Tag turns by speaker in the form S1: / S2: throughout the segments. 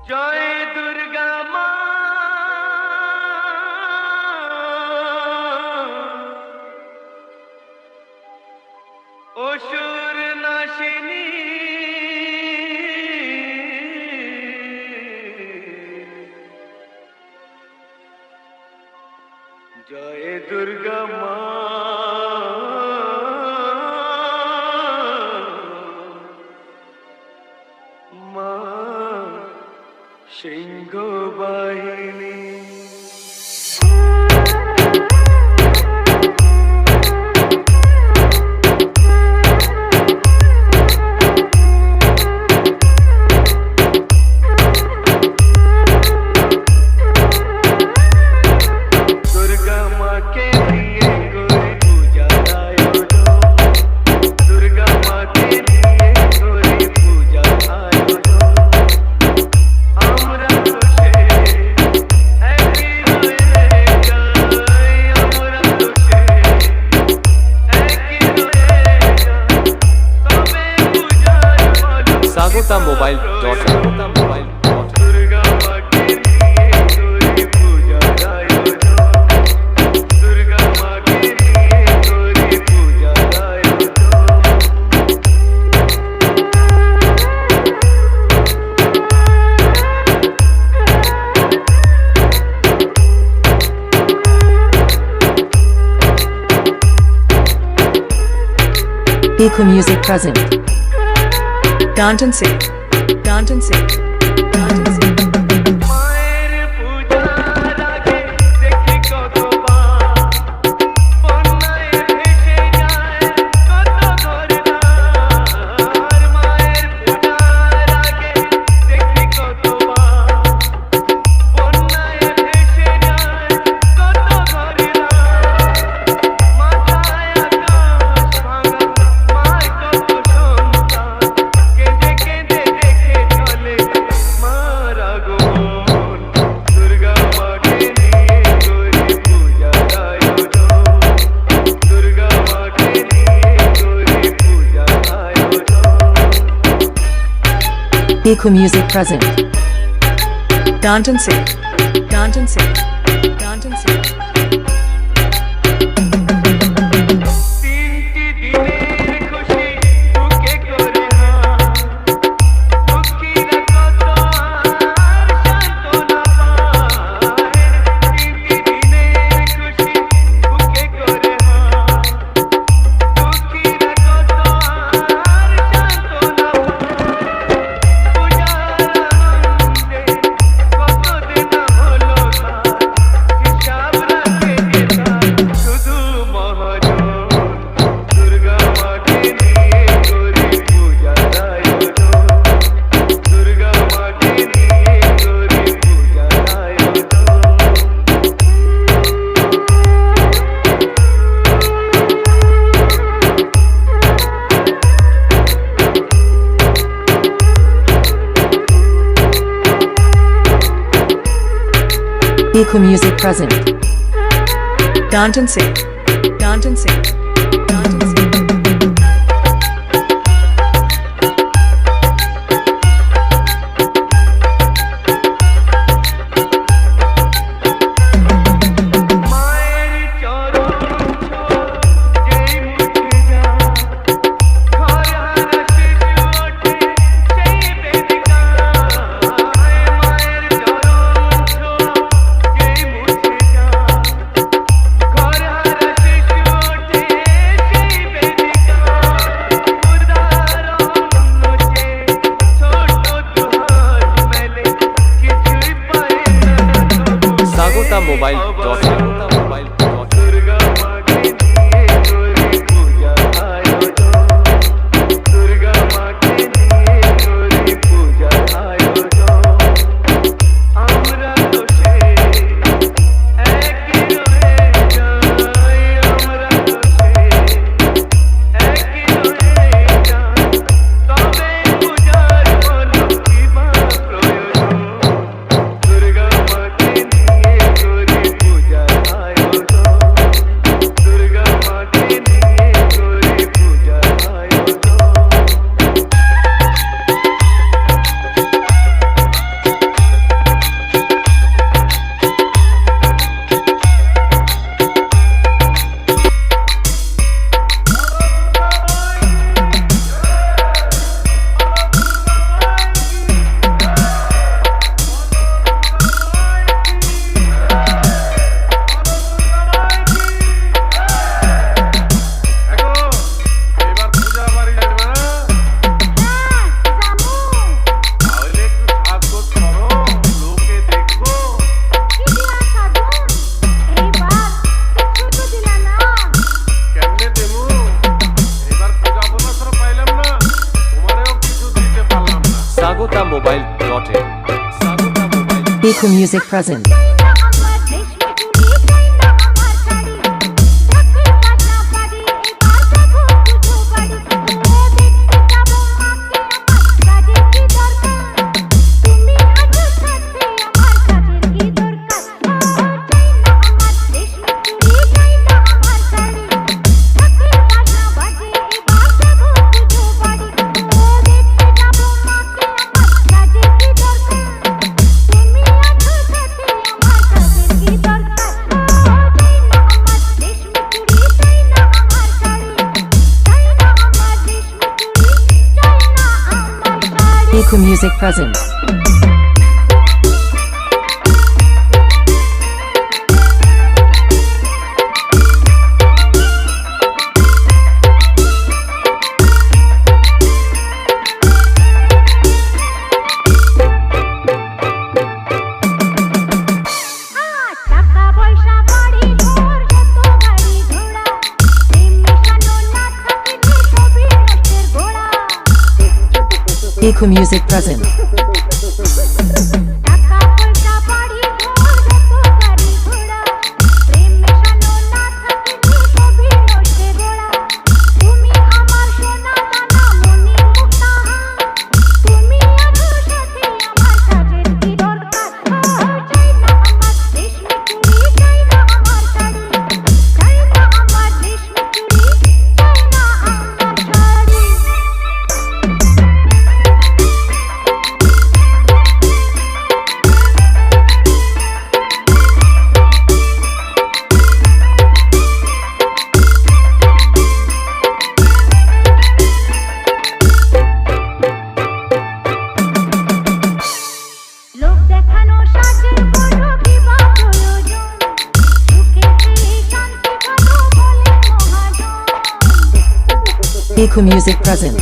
S1: জয় দুর্গা মা অসুর নাশিনী জয় দুর্গা মা মা সিংহ বাহিনী
S2: Sagota.mobile.in
S3: Eco Music present. Danton Singh. Danton Singh. Danton Singh. Eco Music present. Danton Singh. Danton Singh. Danton Singh. Eco Music present. Danton Singh. Danton Singh. Danton Singh. Eco Music present. Eco Music present. Eco Music present. Eco Music present.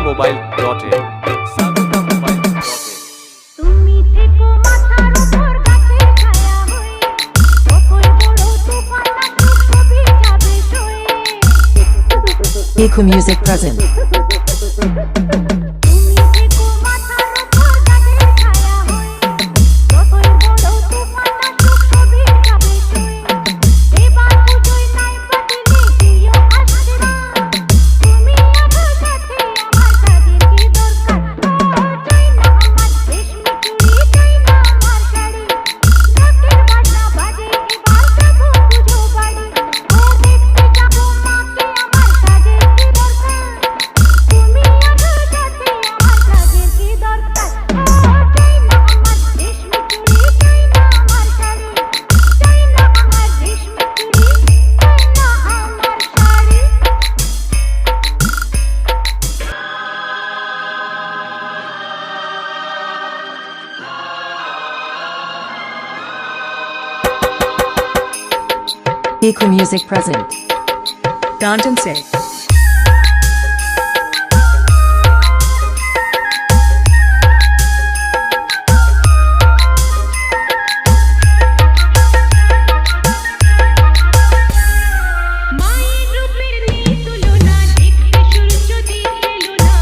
S1: Mobile.in
S2: তুমি থেকো মাথার উপর গাছের ছায়া হয়ে কখন বড় তুফান আসুক সবই যাবে সয়ে
S3: Eco Music present.
S2: তুমি থেকো মাথার উপর গাছের ছায়া হয়ে কখন বড় তুফান আসুক সবই যাবে সয়ে এবার পুজোয় নাই পাতিলে কেউ আসছে না তুমি আছো সাথে আমার কাজের কি দরকার চাই না আমার রেশমি চুড়ি চাই না আমার শাড়ি ঢাকের বাজনা বাজে এবার যাবো পুজো বাড়ি ও দেখতে যাবো মাকে আমার কাজের কি দরকার তুমি আছো সাথে আমার কাজের কি দরকার চাই না আমার রেশমি চুড়ি চাই না আমার শাড়ি চাই না আমার রেশমি চুড়ি চাই না আমার sari
S3: Eco Music present. Danton Say.
S2: মায়ের রূপের নেই তুলনা দেখতে সূর্য দিলো না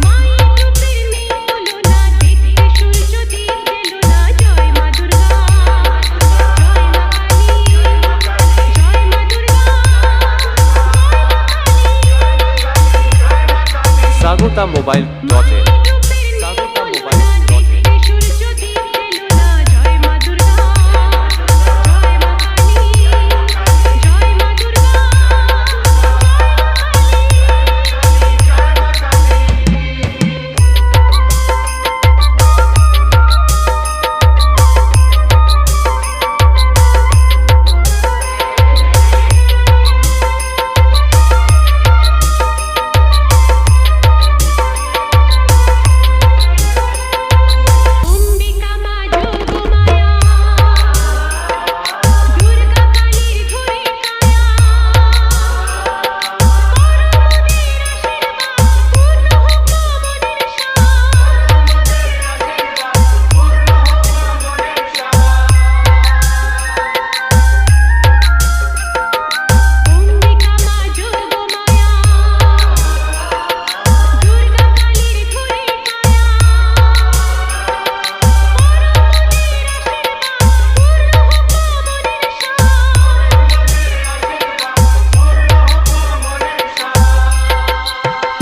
S2: মায়ের রূপের নেই তুলনা দেখতে সূর্য দিলো না জয় মা দুর্গা জয় মা কালী জয় মা Durga
S1: Sagota Mobile.in Sagota Mobile.in
S2: সূর্য দিলো না জয় মা দুর্গা জয় মা কালী জয় মা Durga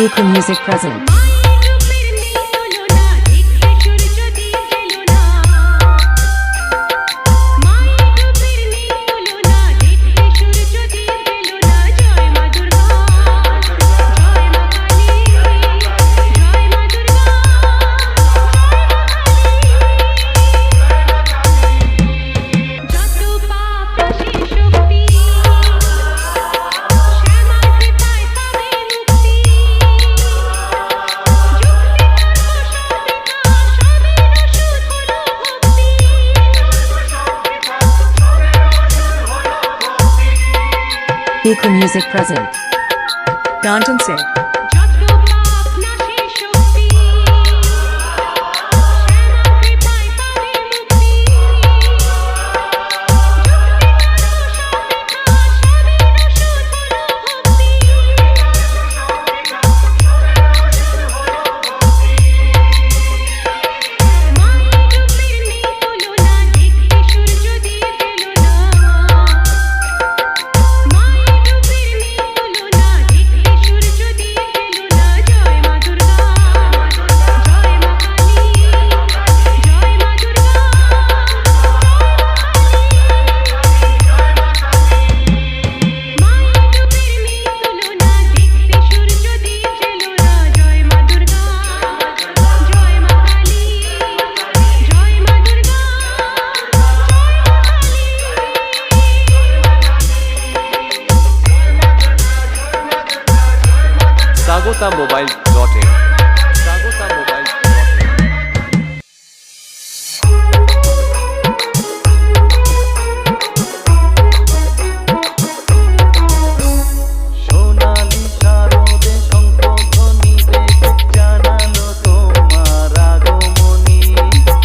S3: Eco Music present. Eco Music present. Danton Singh.
S1: sagotamobile.in
S4: সোনালি শারদে শঙ্খধ্বনি বেজে জানালো তোমার আগমনী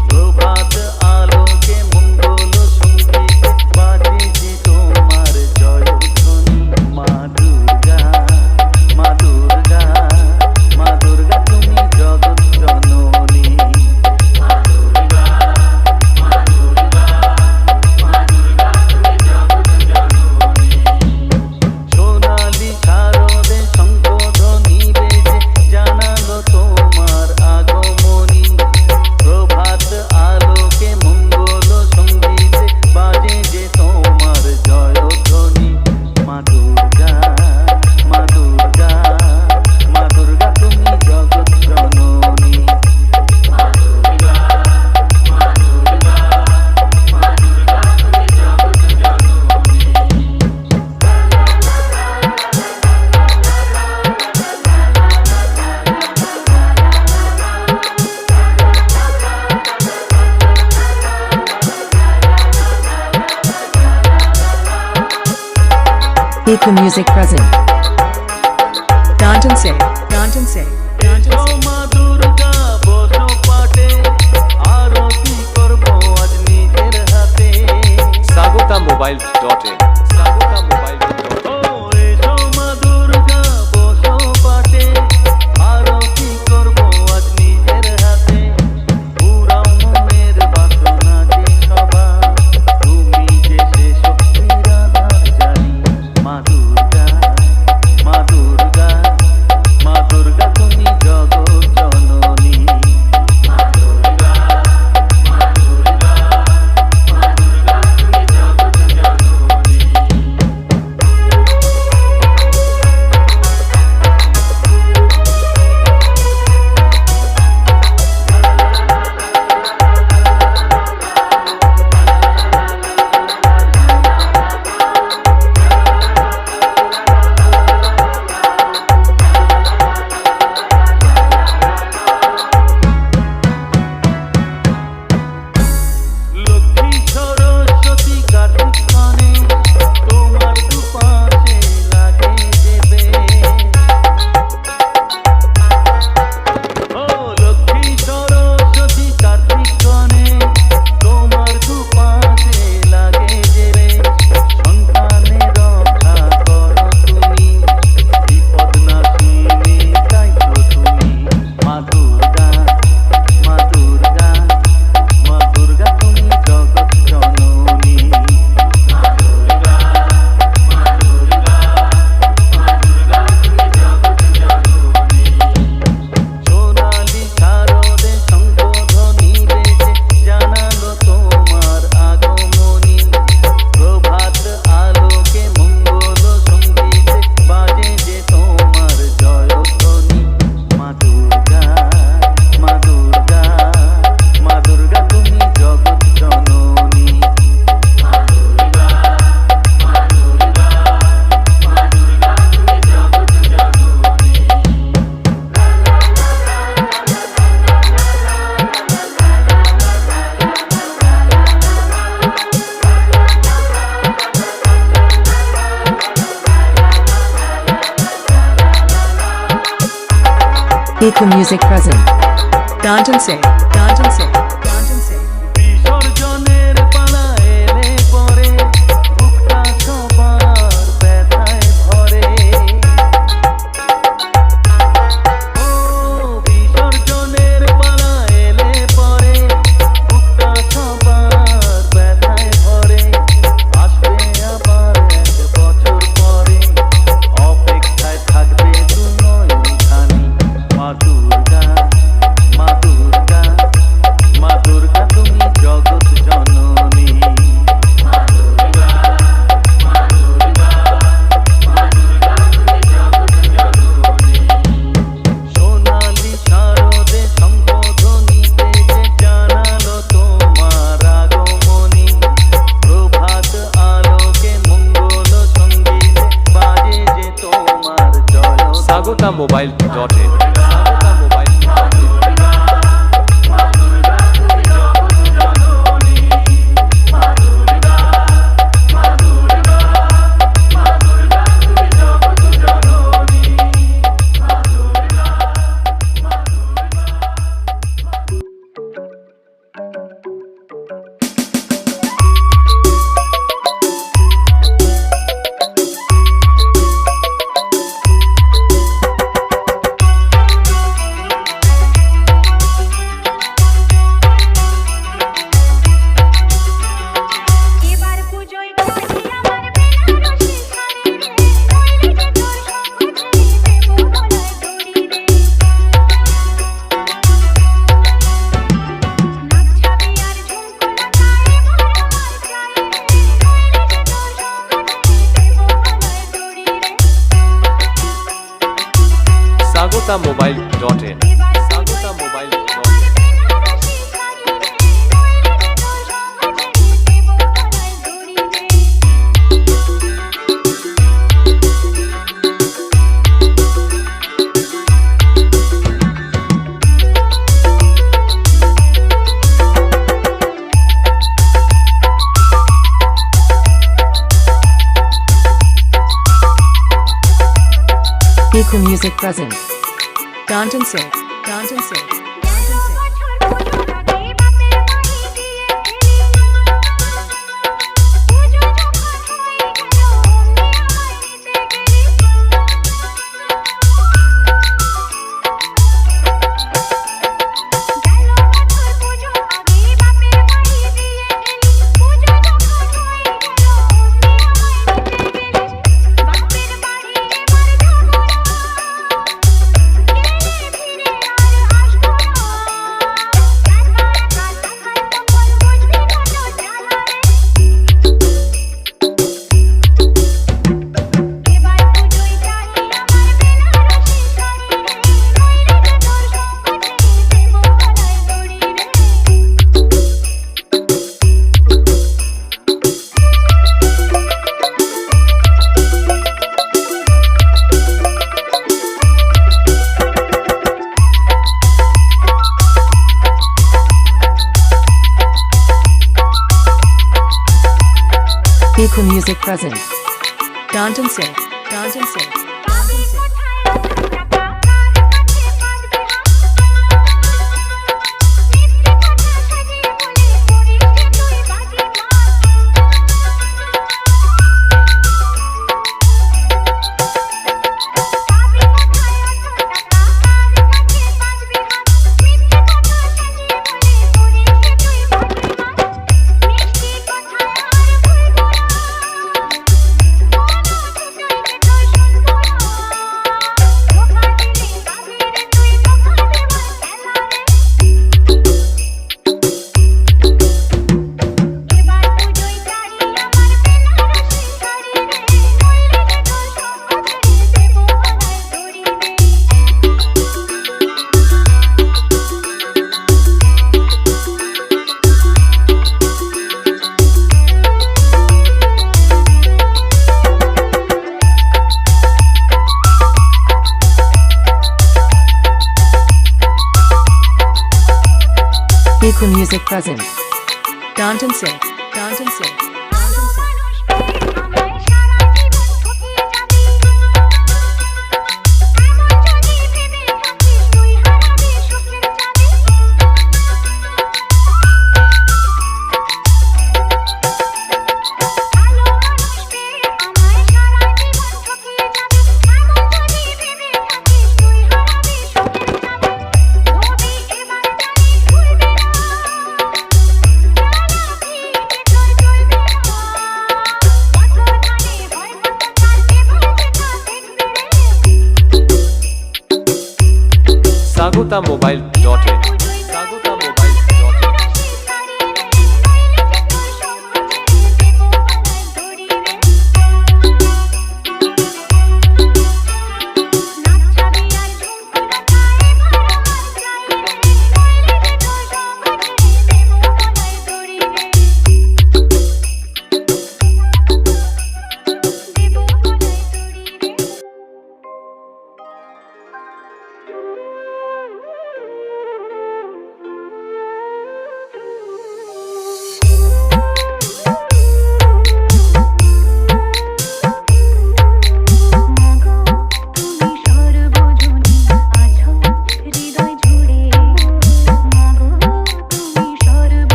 S4: প্রভাত আলোকে মঙ্গল সঙ্গীতে বাজে যে তোমার জয়ধ্বনি মা দুর্গা মা দুর্গা মা দুর্গা তুমি জগৎ জননী সোনালি শারদে শঙ্খধ্বনি বেজে জানালো তোমার আগমনী প্রভাত আলোকে মঙ্গল সঙ্গীতে বাজে যে তোমার জয়ধ্বনি মা দুর্গা মা দুর্গা মা দুর্গা তুমি জগৎ জননী
S3: Eco Music present. Danton Singh. Danton Singh. Danton
S4: এসো
S3: Singh.
S4: মা দুর্গা বসো পাটে আরতি করবো আজ নিজের হাতে
S1: sagotamobile.in
S4: ও এসো মা দুর্গা বসো পাটে আরতি করবো আজ নিজের হাতে পুরাও মনের বাসনা যে সবার তুমি যে সে শক্তির আধার জানি মা দুর্গা মা দুর্গা মা দুর্গা তুমি জগৎ জননী
S3: Eco Music present. Danton say, Danton say, Danton say.
S4: বিসর্জনের পালা এলে পরে বুকটা সবার ব্যথায় ভরে। ও বিসর্জনের পালা এলে পরে বুকটা সবার ব্যথায় ভরে। আসবে আবার 1 বছর পরে, অপেক্ষায় থাকবে দু নয়নখানি। মা দুর্গা, মা দুর্গা, মা দুর্গা তুমি জগৎ জননী। সোনালি শারদে শঙ্খধ্বনিতে যে জানালো তোমার আগমনী। প্রভাত আলোকে মঙ্গল সঙ্গীতে বাজে যে তোমার জয়ধ্বনি।
S1: sagotamobile.in
S2: এবার পুজোয় কাছে আমার বেনারসি শাড়ি রে, নইলে যে তোর সঙ্গ ছেড়ে দেবো গলায় দড়ি রে। নাকছাবি আর ঝুমকো লতায় ভরা আমার চাই রে, নইলে যে তোর সঙ্গ ছেড়ে দেবো গলায় দড়ি রে।
S1: sagotamobile.in
S2: এবার
S1: sagotamobile.in
S2: বেনারসি শাড়ি রে, নইলে যে তোর সঙ্গ ছেড়ে দেবো গলায় দড়ি রে।
S3: Eco Music present. Danton say, Danton say, Danton say.
S2: বছর পুজোর আগে বাপের বাড়ি গিয়ে এলি, পুজো যখন হয়ে গেল অমনি আমায় নিতে গেলি। গেল বছর পুজো আগে বাপের বাড়ি গিয়ে এলি, পুজো যখন হয়ে গেল অমনি আমায় নিতে গেলি। বাপের বাড়ি এবার যাবো না, গেলে ফিরে আর আসবো না। একা একা থাকার তখন বুঝবি কত জ্বালা রে। এবার পুজোয় চাই আমার বেনারসি শাড়ি রে, নইলে যে তোর সঙ্গ ছেড়ে দেবো গলায় দড়ি রে।
S3: Eco Music present. Danton say, Danton say,
S2: পাবি
S3: Danton say.
S2: কোথায় অত টাকা, কার কাছে বাঁধবে হাত? মিথ্যে কথা সাজিয়ে বলে করিস যে তুই বাজিমাত। পাবি কোথায় অত টাকা, কার কাছে বাঁধবে হাত? মিথ্যে কথা সাজিয়ে বলে করিস যে তুই বাজিমাত। মিষ্টি কথায় আর ভুলবো না, কোনো কিছুই যে তোর শুনবো না। ধোঁকা দিলি পাবি রে তুই, ধোঁকা দেওয়ার খেলা রে। এবার পুজোয় চাই আমার বেনারসি শাড়ি রে, নইলে যে তোর সঙ্গ ছেড়ে দেবো গলায় দড়ি রে।
S3: Eco Music present. Danton say, Danton say,
S2: ভালো
S3: Danton say.
S2: মানুষ পেয়ে আমায় সারা জীবন ঠকিয়ে যাবি। এমন যদি ভেবে থাকিস তুই
S1: sagotamobile.in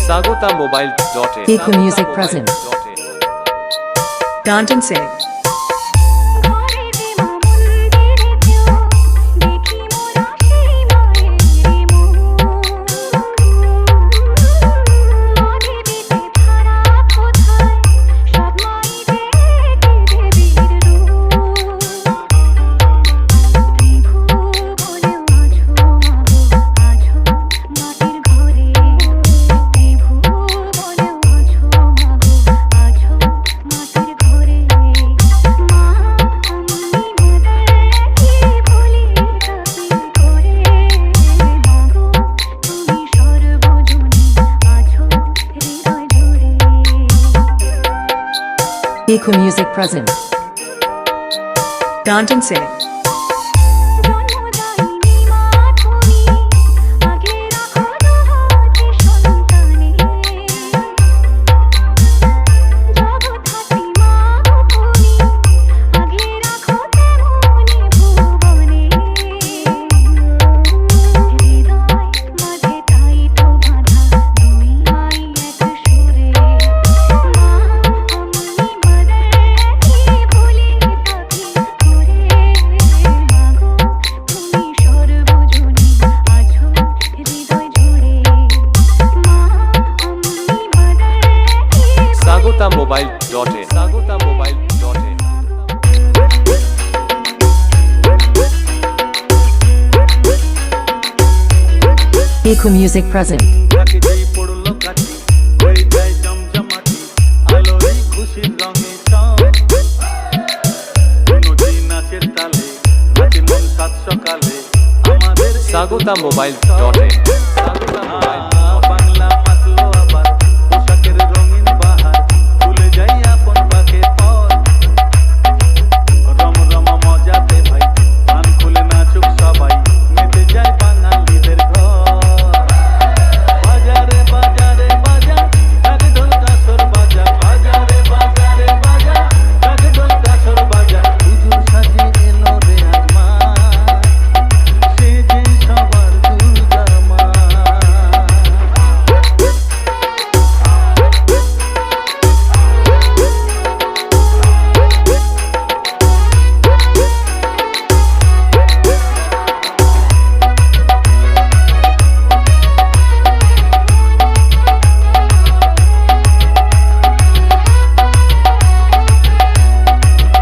S1: sagotamobile.in
S3: Eco Music present. Danton Singh. Eco Music present. Danton Singh.
S1: sagotamobile.in sagotamobile.in
S3: Eco Music present.
S4: তাকে যেই পড়লো কাটি হয়ে যায় জমজমাটি আলোয় খুশির রঙে চাঁদ নদী নাচের তালে নাচে মন সাত সকালে আমাদের
S1: sagotamobile.in
S4: বাংলা মাতলো আবার পোশাকের রঙিন বাহার ভুলে যাই আপন পাখে পর রম রম মজাতে ভাই গান খুলে নাচুক সবাই মেতে যায় বাঙালিদের ঘর বাজারে বাজারে বাজা ঢাক ঢোল কাসর বাজা বাজারে বাজারে বাজা ঢাক ঢোল কাসর বাজা হুজুর সাজে এলো রে আজমা সে যে সবার দুর্গা মা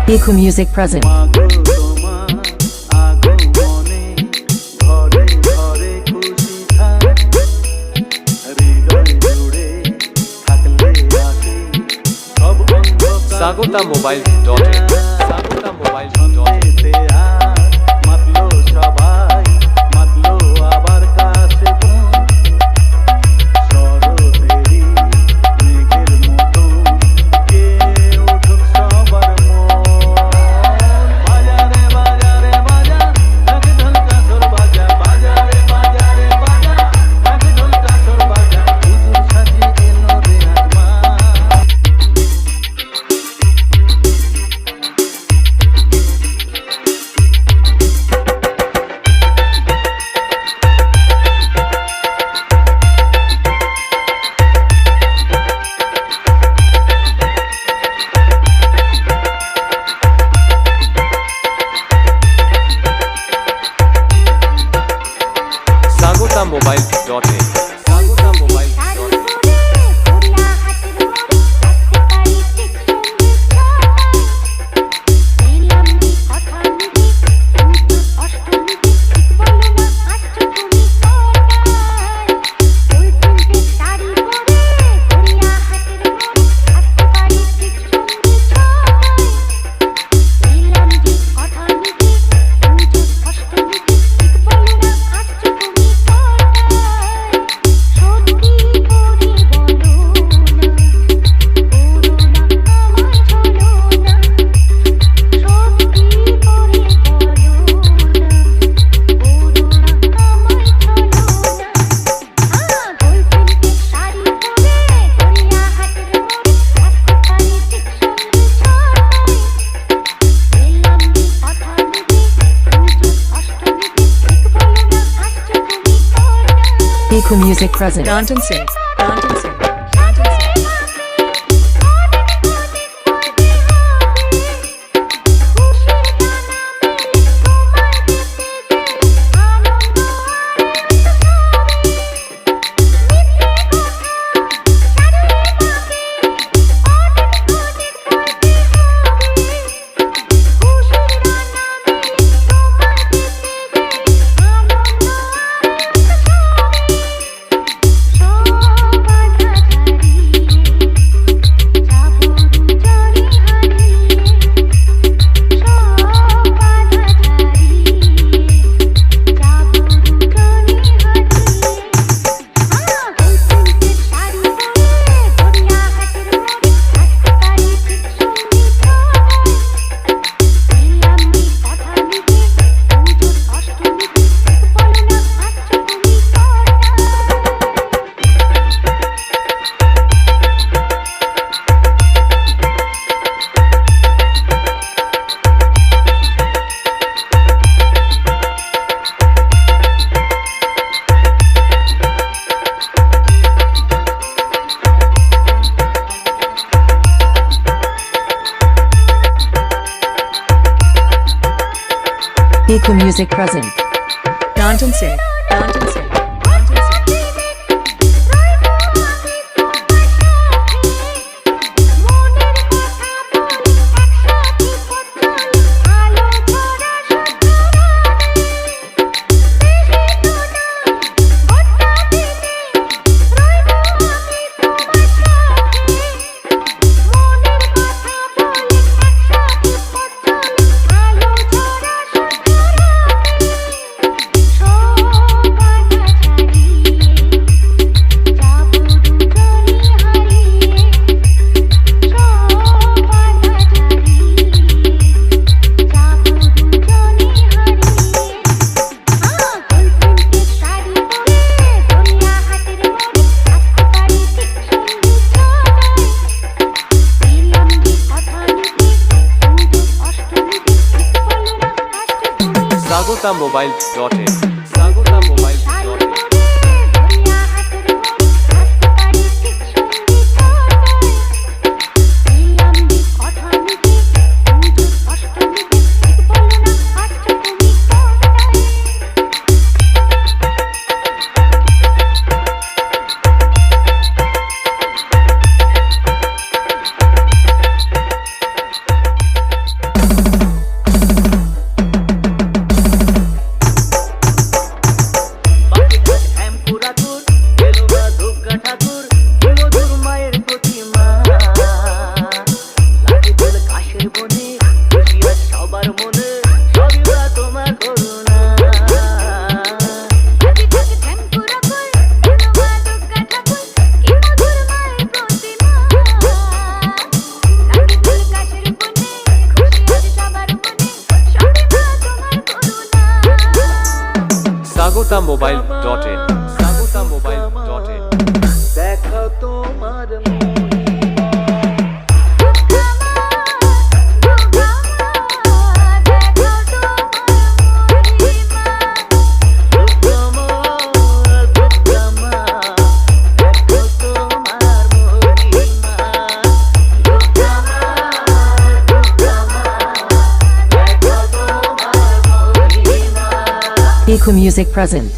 S3: Eco Music present.
S4: মাগো তোমার আগমনে ঘরে ঘরে খুশি থাক হৃদয় জুড়ে থাকলে আসি সব অন্ধকার
S1: sagotamobile.in sagotamobile.in
S4: সন্ধ্যেতে আর মাতলো সবাই মাতলো আবার কাছে বোন শরতেরই মেঘের মতো কে উঠুক সবার মন বাজারে বাজারে বাজা ঢাক ঢোল কাসর বাজা বাজারে বাজারে বাজা ঢাক ঢোল কাসর বাজা হুজুর সাজে এলো রে asthma
S1: sagotammobile.in sagotammobile.in
S3: Eco Music present. Danton Singh. Danton Singh. Danton Singh. Eco Music present. Danton Singh. Danton Singh. Danton Singh.
S1: sagotammobile.in sagotammobile.in sagotammobile.in sagotammobile.in
S4: দেখো তোমার
S3: Eco Music present.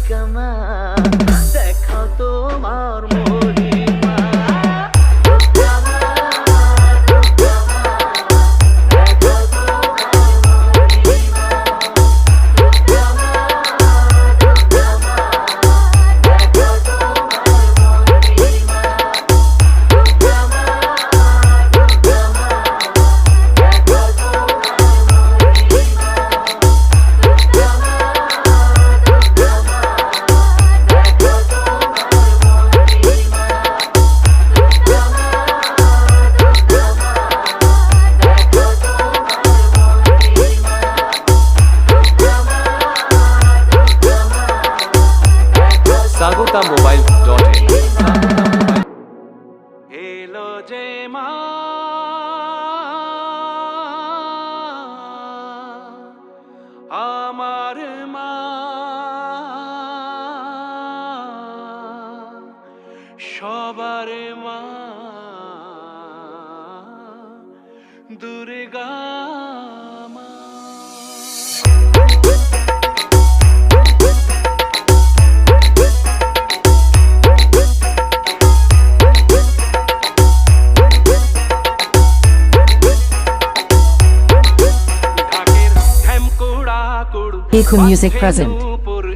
S4: দুর্গা মা দেখো তোমার মহিমা
S1: sagotamobile.in
S4: এলো যে মা আমার মা সবার মা দুর্গা মা
S3: Echo Music present.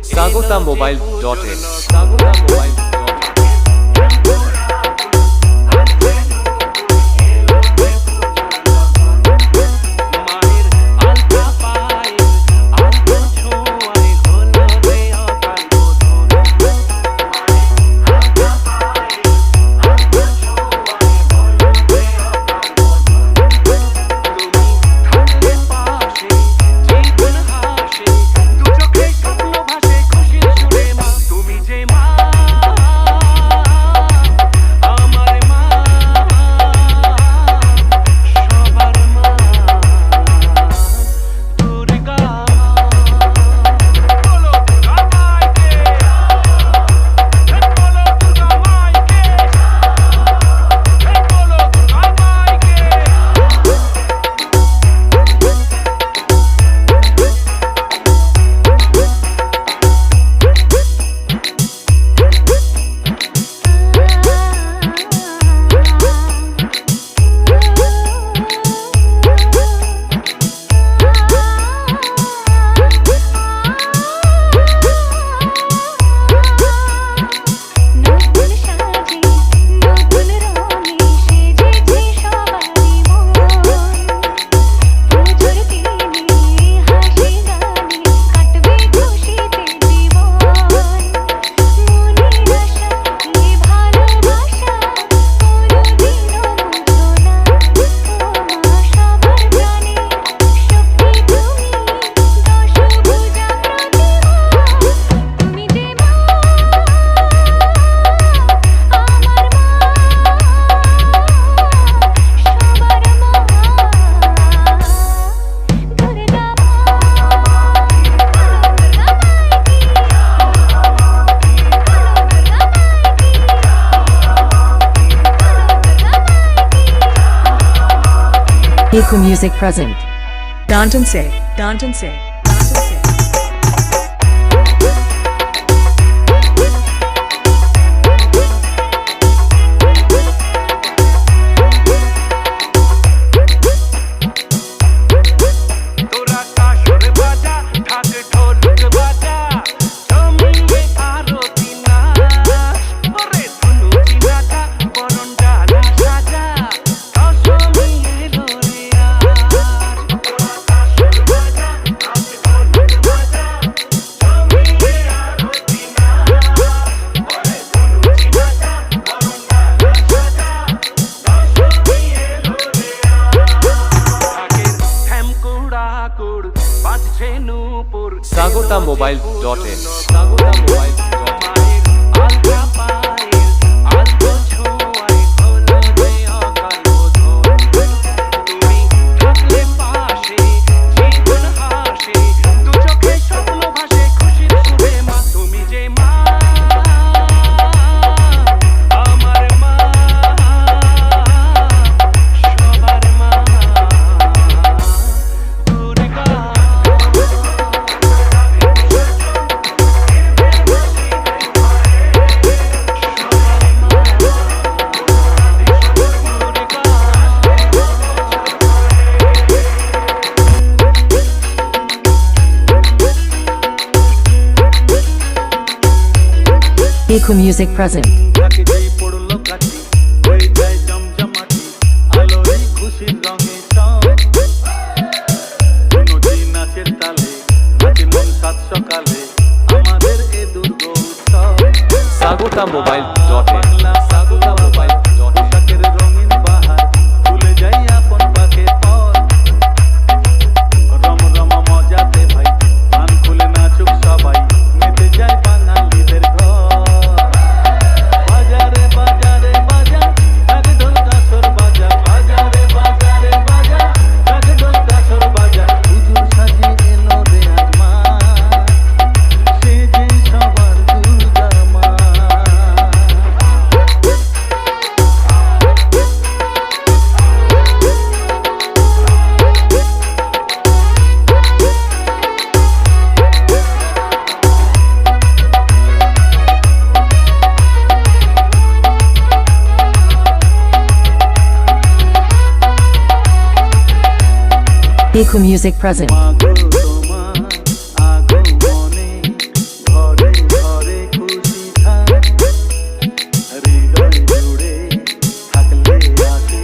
S1: sagotamobile.in sagotamobile.in
S3: Echo Music present. Danton say, Danton say, Danton say.
S1: sagotamobile.in sagotamobile.in
S3: Eco Music present.
S4: ঢাকি যেই পড়লো কাঠি হয়ে যায় জমজমাটি আলোয় খুশির রঙে সব নদী নাচের তালে নাচে মন সাত সকালে আমাদের এ দুর্গ উৎসব
S1: sagotamobile.in
S4: পোশাকের রঙিন বাহার ভুলে যাই আপন পাখে পর রমরমা মজাতে ভাই প্রাণ খুলে নাচুক সবাই মেতে যায় বাঙালিদের ঘর বাজারে বাজারে বাজা ঢাক ঢোল কাসর বাজা বাজারে বাজারে বাজা ঢাক ঢোল কাসর বাজা হুজুর সাজে এলো রে আজমা সে যে সবার দুর্গা মা
S3: Eco Music present.
S4: মাগো তোমার আগমনে ঘরে ঘরে খুশি থাক হৃদয় জুড়ে থাকলে আসি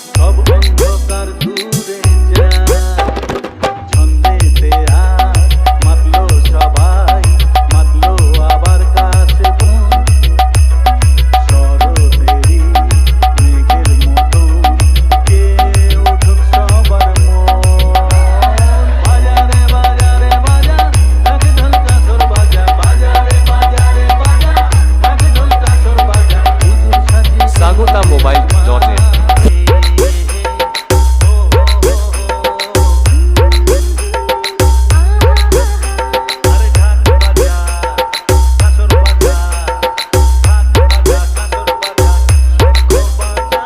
S4: সব অন্ধকার দূরে যায় ছন্দেতে আর মাতলো সবাই মাতলো আবার কাছে ফোন শরতেরই মেঘের মতো কে উঠুক সবার মন বাজারে বাজারে বাজা ঢাক ঢোল কাসর বাজা বাজারে বাজারে বাজা ঢাক ঢোল কাসর বাজা হুজুর সাজিয়ে
S1: sagotamobile.in
S4: আরে ঢাক বাজা কাসর বাজা ঢাক বাজা কাসর বাজা শঙ্খ বাজা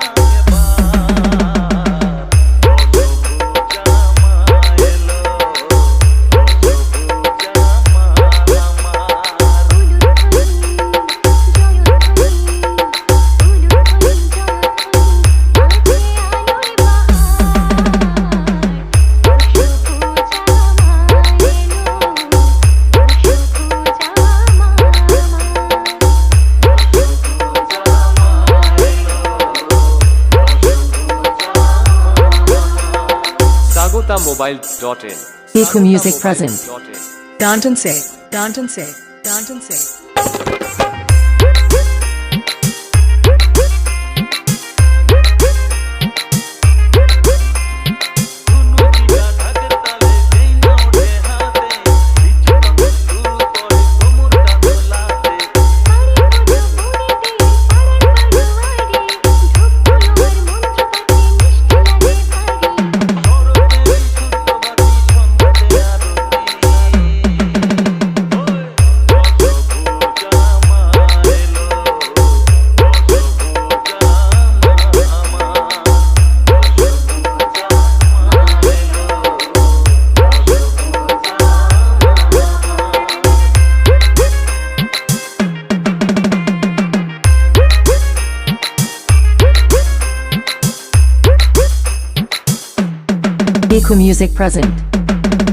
S1: sagotamobile.in
S3: Eco Music present.
S1: sagotamobile.in
S3: Danton say, Danton say, Danton say.
S4: দুনুকিয়া ঢাকের তালে যেই না ওঠে হাতে ইচ্ছে তখন শুরু করে কোমরটা দোলাতে শরতেরই শুদ্ধবাতি সন্ধ্যাতে
S3: Eco Music present.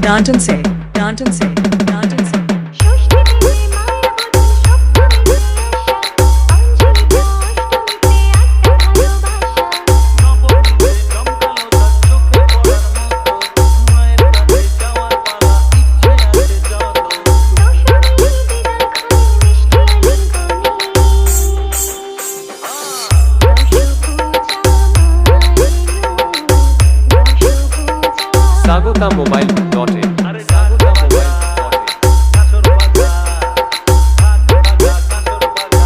S3: Danton say, Danton say, Danton say.
S2: ষষ্ঠী দিনে মায়া বদন সপ্তমীতে আশা অঞ্জলিতে অষ্টমীতে একটা ভালোবাসা
S4: নবমীতে জমকালো তার চোখে পড়ার মতো মায়ের কাছে যাওয়ার পালা ইচ্ছে আছে যত
S2: দশমী বিদায় খানি মিষ্টি আলিঙ্গনে
S1: sagotamobile.in
S4: আরে ঢাক বাজা কাসর বাজা ঢাক বাজা কাসর বাজা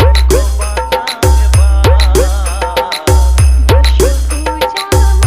S4: শঙ্খ বাজা বছর এসো আবার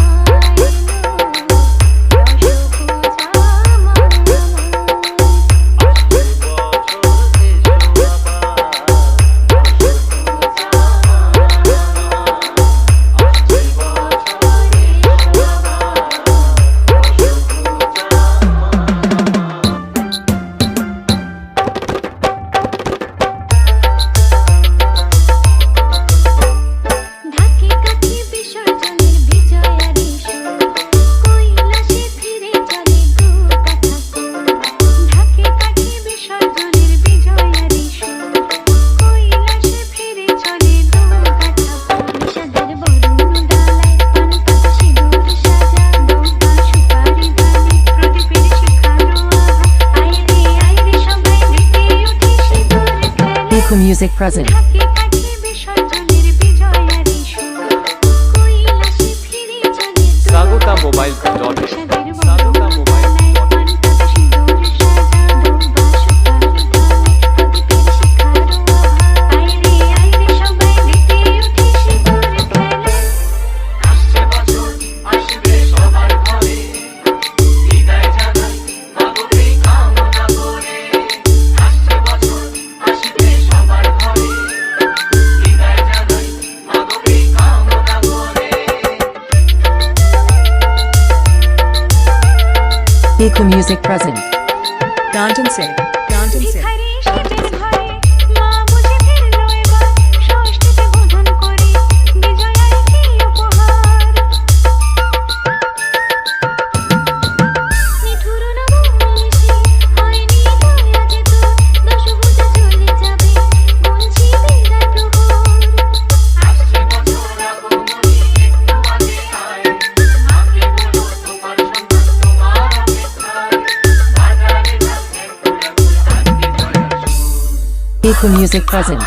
S3: Eco Music present.
S2: থাকে থাকে বিসর্জনের বিজয়ারি সুর কৈলাসে ফিরে চলে
S1: Sagota.in
S3: Eco Music present. Danton Singh. Danton Singh.
S2: ভিখারি সেজে ঘরে মা বুঝে ফিরলো এবার ষষ্ঠীতে বোধন করে বিজয়ার কি উপহার নিঠুর নবমিষে হয়নি দয়া যে তোর দশভুজা চলে যাবে বলছি বিদায় প্রহর আসছে বছর আগমনী একটু আগে আয় মাকে বলো তোমার সন্তান তোমার অপেক্ষায় বাজারে যাচ্ছে
S3: Eco Music present.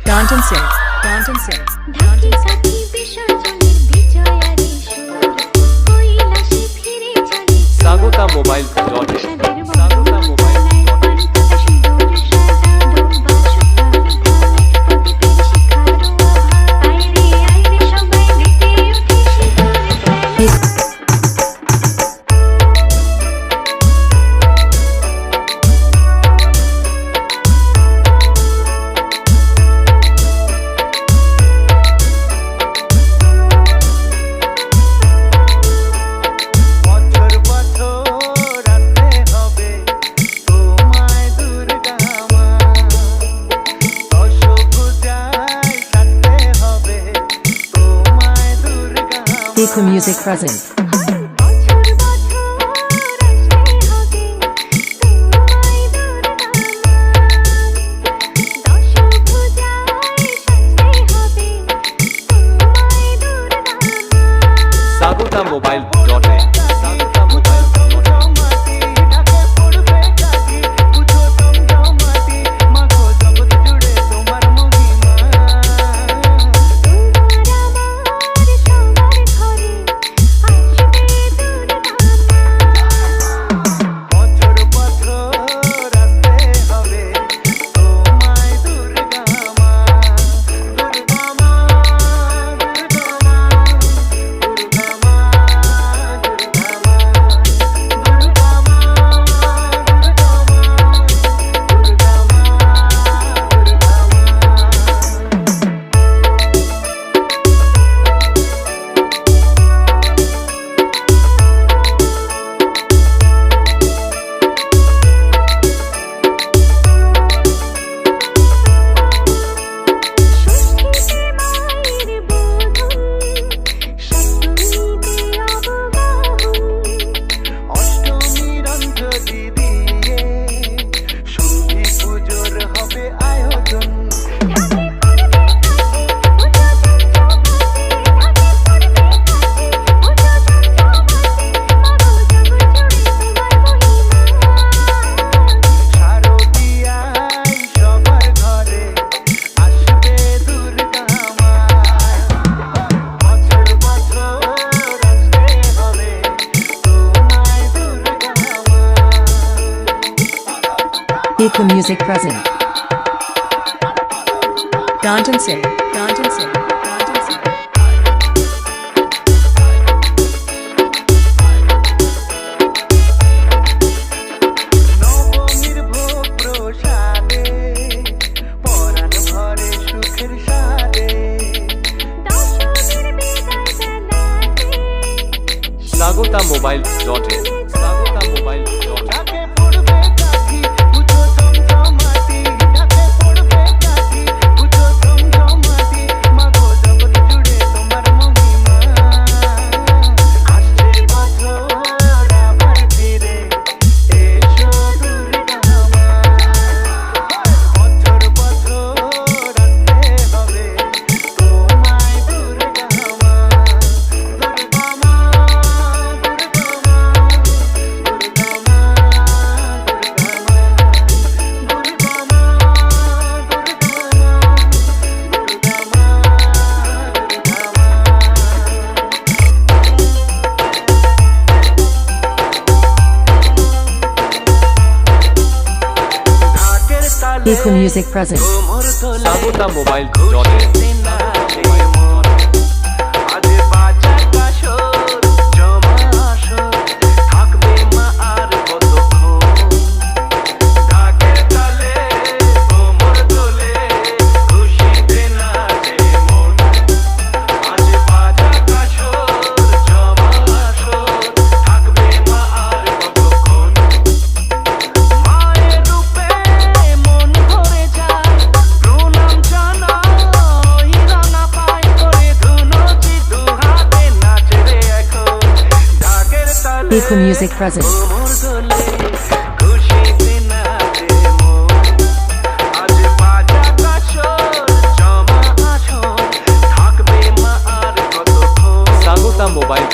S3: Danton Singh. Danton Singh.
S2: ঢাকি সাথী বিসর্জনের বিজয়ারি সুর কৈলাসে ফিরে চলে
S1: Sagota.in
S4: বছর বছর আসতে হবে তোমায় দুর্গা মা দশভুজায় সাজতে হবে তোমায় দুর্গা মা
S3: Eco Music present.
S2: বছর বছর আসতে হবে তোমায় দুর্গা মা দশভুজায় সাজতে হবে তোমায় দুর্গা মা
S1: Sagota.in
S2: ষষ্ঠীতে মায়ের বোধন সপ্তমীতে অবগাহন
S4: অষ্টমীর অঞ্জলি দিয়ে সন্ধি পুজোর হবে আয়োজন
S2: ঢাকে পড়বে
S3: Eco Music present. Danton Singh. Danton Singh. Danton Singh.
S4: নবমীর ভোগ প্রসাদে পরাণ ভরে সুখের সাদে
S2: দশমীর বিদায় বেলাতে
S1: Sagota.in
S4: ঢাকে পড়বে কাঠি পুজো জমজমাটি ঢাকে পড়বে কাঠি পুজো জমজমাটি মাগো জগৎ জুড়ে তোমার মহিমা আসছে বছর আবার ফিরে এসো দুর্গা মা বছর বছর আসতে হবে তোমায় দুর্গা মা দুর্গা মা দুর্গা মা
S3: Eco Music present.
S4: কোমর তোলে
S1: Saguta Mobile
S4: খুশিতে নাচে মন। আজ বাজা কাসর জমা আসর, থাকবে মা আর কতক্ষণ। ঢাকের তালে কোমর তোলে খুশিতে নাচে মন। আজ বাজা কাসর জমা আসর, থাকবে মা আর কতক্ষণ। মায়ের রূপে মন ভরে যায়, প্রণাম জানাই রাঙা পায়ে করে ধুনুচি দুহাতে নাচে রে এখন। ঢাকের তালে
S3: Eco Music present.
S4: কোমর দোলে খুশিতে নাচে মন। আজ বাজা কাসর জমা আসর, থাকবে মা আর কতক্ষণ।
S1: Saguta Mobile.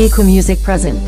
S3: Eco Music present.